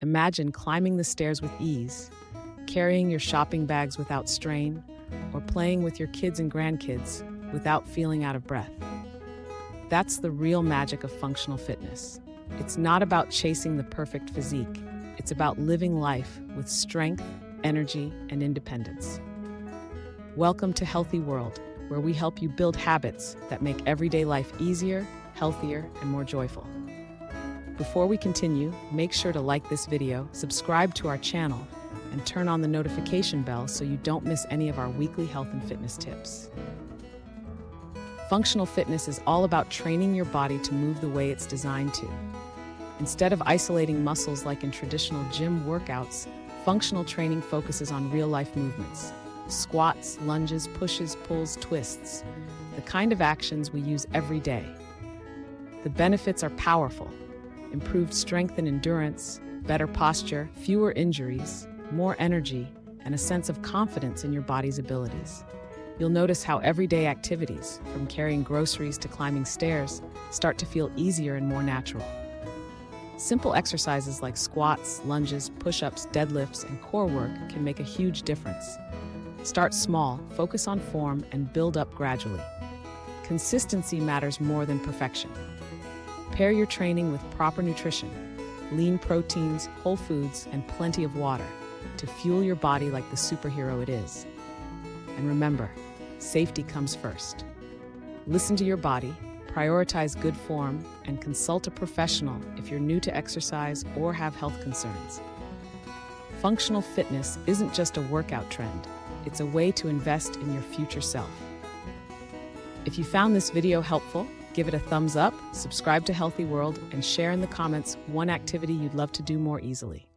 Imagine climbing the stairs with ease, carrying your shopping bags without strain, or playing with your kids and grandkids without feeling out of breath. That's the real magic of functional fitness. It's not about chasing the perfect physique. It's about living life with strength, energy, and independence. Welcome to Healthy World, where we help you build habits that make everyday life easier, healthier, and more joyful. Before we continue, make sure to like this video, subscribe to our channel, and turn on the notification bell so you don't miss any of our weekly health and fitness tips. Functional fitness is all about training your body to move the way it's designed to. Instead of isolating muscles like in traditional gym workouts, functional training focuses on real-life movements. Squats, lunges, pushes, pulls, twists. The kind of actions we use every day. The benefits are powerful. Improved strength and endurance, better posture, fewer injuries, more energy, and a sense of confidence in your body's abilities. You'll notice how everyday activities, from carrying groceries to climbing stairs, start to feel easier and more natural. Simple exercises like squats, lunges, push-ups, deadlifts, and core work can make a huge difference. Start small, focus on form, and build up gradually. Consistency matters more than perfection. Pair your training with proper nutrition, lean proteins, whole foods, and plenty of water to fuel your body like the superhero it is. And remember, safety comes first. Listen to your body, prioritize good form, and consult a professional if you're new to exercise or have health concerns. Functional fitness isn't just a workout trend, it's a way to invest in your future self. If you found this video helpful, give it a thumbs up, subscribe to Healthy World, and share in the comments one activity you'd love to do more easily.